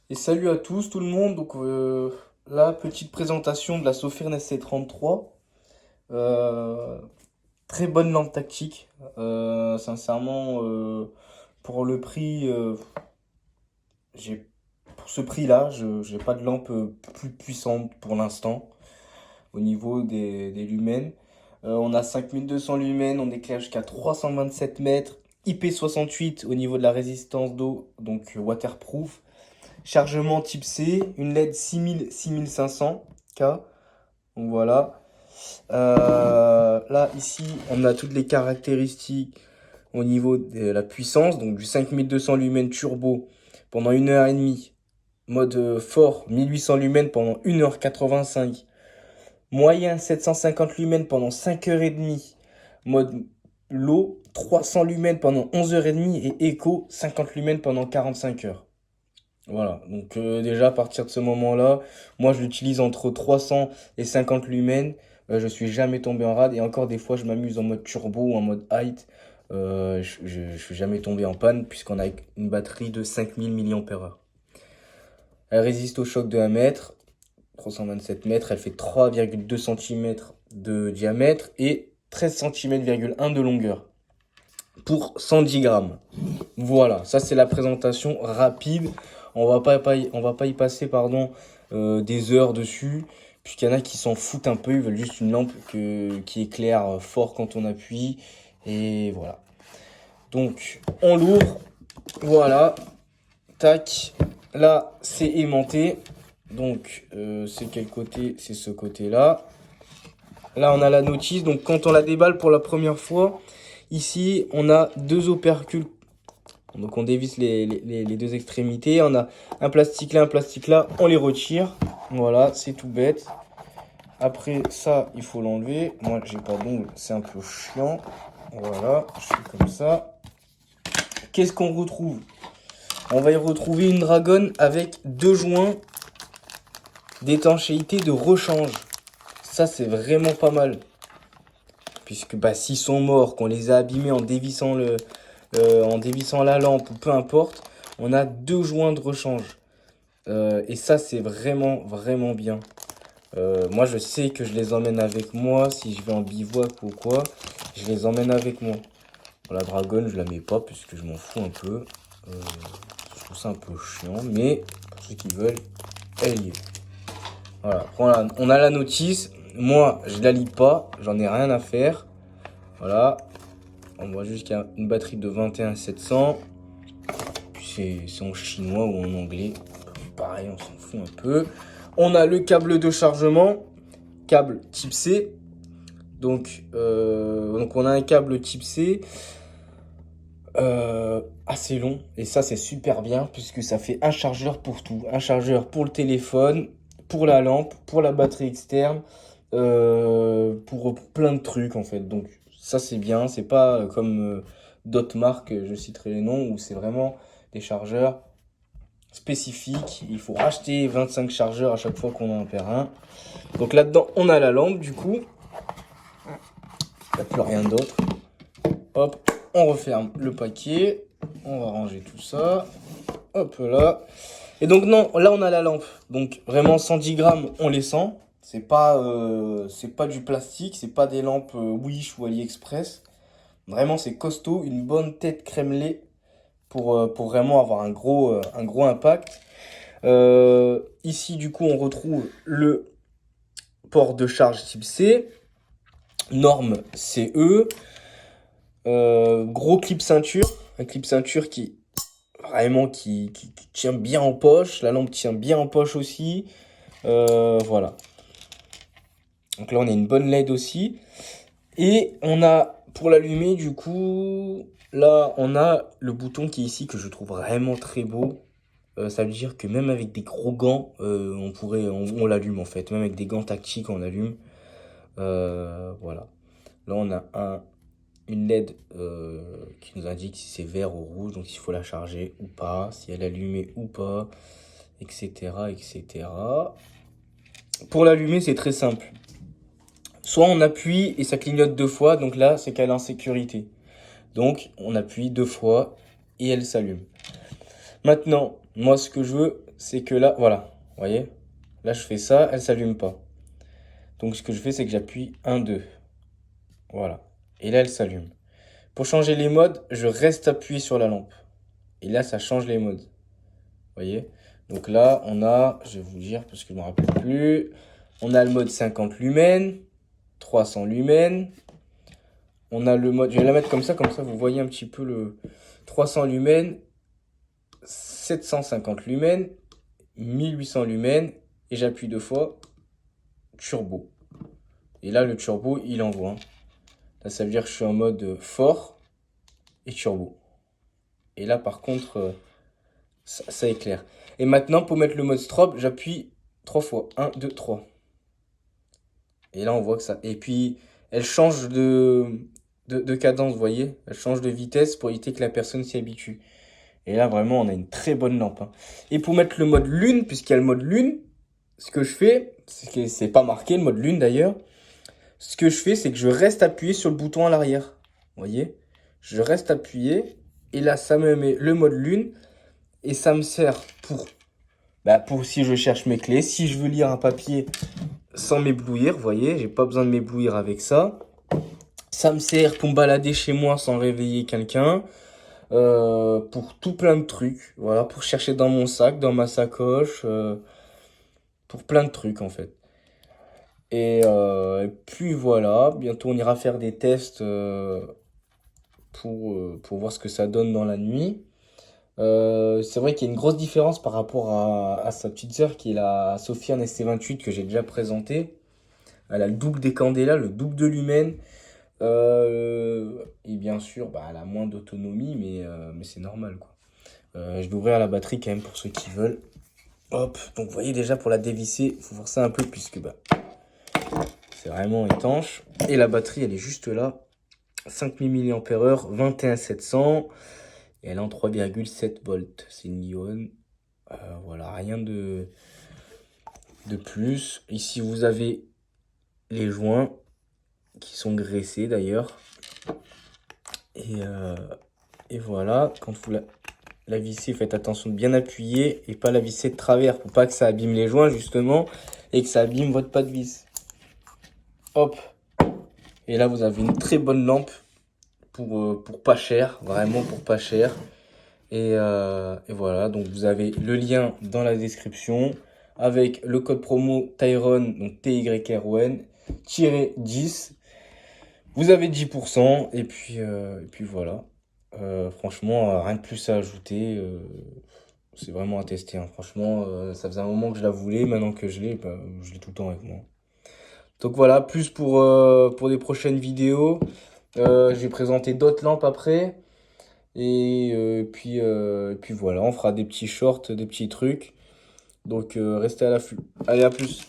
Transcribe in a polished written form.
Et salut à tous, tout le monde. La petite présentation de la Sofirn SC33. Euh, Très bonne lampe tactique. Sincèrement, pour le prix, j'ai pour ce prix-là, je j'ai pas de lampe plus puissante pour l'instant au niveau des lumens. On a 5200 lumens, on éclaire jusqu'à 327 mètres, IP68 au niveau de la résistance d'eau, donc waterproof. Chargement type C, une LED 6500K. Donc voilà. Là, ici, on a toutes les caractéristiques au niveau de la puissance. Donc du 5200 lumens turbo pendant 1h30. Mode fort, 1800 lumens pendant 1h85. Moyen, 750 lumens pendant 5h30. Mode low, 300 lumens pendant 11h30. Et éco, 50 lumens pendant 45 heures. Voilà, donc déjà à partir de ce moment-là, moi je l'utilise entre 300 et 50 lumens. Je suis jamais tombé en rade et encore des fois je m'amuse en mode turbo ou en mode height. Je suis jamais tombé en panne puisqu'on a une batterie de 5000 mAh. Elle résiste au choc de 1 mètre, 327 mètres, elle fait 3,2 cm de diamètre et 13 cm,1 de longueur pour 110 grammes. Voilà, ça c'est la présentation rapide. On va pas y passer des heures dessus, puisqu'il y en a qui s'en foutent un peu, ils veulent juste une lampe qui éclaire fort quand on appuie. Et voilà. Donc on l'ouvre, voilà, tac. Là c'est aimanté. Donc c'est quel côté? C'est ce côté-là. Là on a la notice, donc quand on la déballe pour la première fois, ici on a deux opercules. Donc on dévisse les deux extrémités. On a un plastique là, on les retire. Voilà, c'est tout bête. Après ça, il faut l'enlever. Moi, j'ai pas d'ongles, c'est un peu chiant. Voilà, je fais comme ça. Qu'est-ce qu'on retrouve? On va y retrouver une dragonne avec deux joints d'étanchéité de rechange. Ça, c'est vraiment pas mal. Puisque bah, s'ils sont morts, qu'on les a abîmés en dévissant la lampe ou peu importe, on a deux joints de rechange. Et ça, c'est vraiment, vraiment bien. Moi, je sais que je les emmène avec moi. Si je vais en bivouac ou quoi, je les emmène avec moi. La dragonne, je la mets pas puisque je m'en fous un peu. Je trouve ça un peu chiant. Mais pour ceux qui veulent, elle y est. Voilà, on a la notice. Moi, je la lis pas. J'en ai rien à faire. Voilà. On voit juste qu'il y a une batterie de 21700. Puis c'est en chinois ou en anglais. Pareil, on s'en fout un peu. On a le câble de chargement, câble type C. Donc on a un câble type C assez long. Et ça, c'est super bien puisque ça fait un chargeur pour tout. Un chargeur pour le téléphone, pour la lampe, pour la batterie externe, pour plein de trucs en fait. Donc ça, c'est bien. C'est pas comme d'autres marques, je citerai les noms, où c'est vraiment des chargeurs spécifiques. Il faut racheter 25 chargeurs à chaque fois qu'on en perd un. Donc là-dedans, on a la lampe du coup. Il n'y a plus rien d'autre. Hop, on referme le paquet. On va ranger tout ça. Hop là. Et donc non, là on a la lampe. Donc vraiment 110 grammes, on les sent. C'est pas du plastique, c'est pas des lampes Wish ou AliExpress. Vraiment c'est costaud, une bonne tête crémelée pour vraiment avoir un gros impact. Ici du coup on retrouve le port de charge type C, norme CE, gros clip ceinture, un clip ceinture qui vraiment qui tient bien en poche, la lampe tient bien en poche aussi, voilà. Donc là on a une bonne LED aussi, et on a pour l'allumer du coup, là on a le bouton qui est ici que je trouve vraiment très beau. Ça veut dire que même avec des gros gants, on l'allume en fait. Même avec des gants tactiques, on l'allume. Voilà. Là, on a une LED qui nous indique si c'est vert ou rouge, donc s'il faut la charger ou pas, si elle est allumée ou pas, etc., etc. Pour l'allumer, c'est très simple. Soit on appuie et ça clignote deux fois, donc là, c'est qu'elle est en sécurité. Donc, on appuie deux fois et elle s'allume. Maintenant, moi, ce que je veux, c'est que là, voilà, vous voyez, là je fais ça, elle s'allume pas. Donc ce que je fais, c'est que j'appuie 1, 2. Voilà. Et là, elle s'allume. Pour changer les modes, je reste appuyé sur la lampe. Et là, ça change les modes. Vous voyez? Donc là, on a, je vais vous dire parce que je ne me rappelle plus, on a le mode 50 lumens, 300 lumens. On a le mode, je vais la mettre comme ça vous voyez un petit peu le 300 lumens, 750 lumens, 1800 lumens. Et j'appuie 2 fois, turbo. Et là, le turbo, il envoie. Là, ça veut dire que je suis en mode fort et turbo. Et là, par contre, ça éclaire. Et maintenant, pour mettre le mode strobe, j'appuie 3 fois. 1, 2, 3. Et là, on voit que ça... Et puis, elle change de cadence, vous voyez? Elle change de vitesse pour éviter que la personne s'y habitue. Et là, vraiment, on a une très bonne lampe. Hein. Et pour mettre le mode lune, puisqu'il y a le mode lune, ce que je fais, c'est pas marqué le mode lune d'ailleurs, ce que je fais, c'est que je reste appuyé sur le bouton à l'arrière. Vous voyez? Je reste appuyé, et là, ça me met le mode lune, et ça me sert pour si je cherche mes clés, si je veux lire un papier sans m'éblouir, vous voyez, j'ai pas besoin de m'éblouir avec ça. Ça me sert pour me balader chez moi sans réveiller quelqu'un. Pour tout plein de trucs, voilà, pour chercher dans mon sac, dans ma sacoche, pour plein de trucs en fait. Et puis voilà, bientôt on ira faire des tests pour voir ce que ça donne dans la nuit. C'est vrai qu'il y a une grosse différence par rapport à sa petite sœur qui est la Sophian ST28 que j'ai déjà présentée. Elle a le double des candélas, le double de lumen. Et bien sûr, elle a moins d'autonomie, mais c'est normal quoi. Je vais ouvrir la batterie quand même pour ceux qui veulent. Hop, donc vous voyez déjà pour la dévisser, il faut forcer un peu puisque c'est vraiment étanche. Et la batterie, elle est juste là. 5000 mAh, 21700. Et elle est en 3,7 volts. C'est une Lion. Voilà, rien de plus. Ici, vous avez les joints qui sont graissés d'ailleurs. Et voilà, quand vous la vissez, faites attention de bien appuyer et pas la visser de travers pour pas que ça abîme les joints justement et que ça abîme votre pas de vis. Hop. Et là, vous avez une très bonne lampe pour pas cher, vraiment pour pas cher. Et voilà, donc vous avez le lien dans la description avec le code promo Tyron, donc TYRON-10. Vous avez 10% et puis voilà. Franchement, rien de plus à ajouter. C'est vraiment à tester. Hein. Franchement, ça faisait un moment que je la voulais. Maintenant que je l'ai tout le temps avec moi. Donc voilà, plus pour des prochaines vidéos. Je vais présenter d'autres lampes après. Et puis voilà, on fera des petits shorts, des petits trucs. Donc restez à l'affût. Allez, à plus.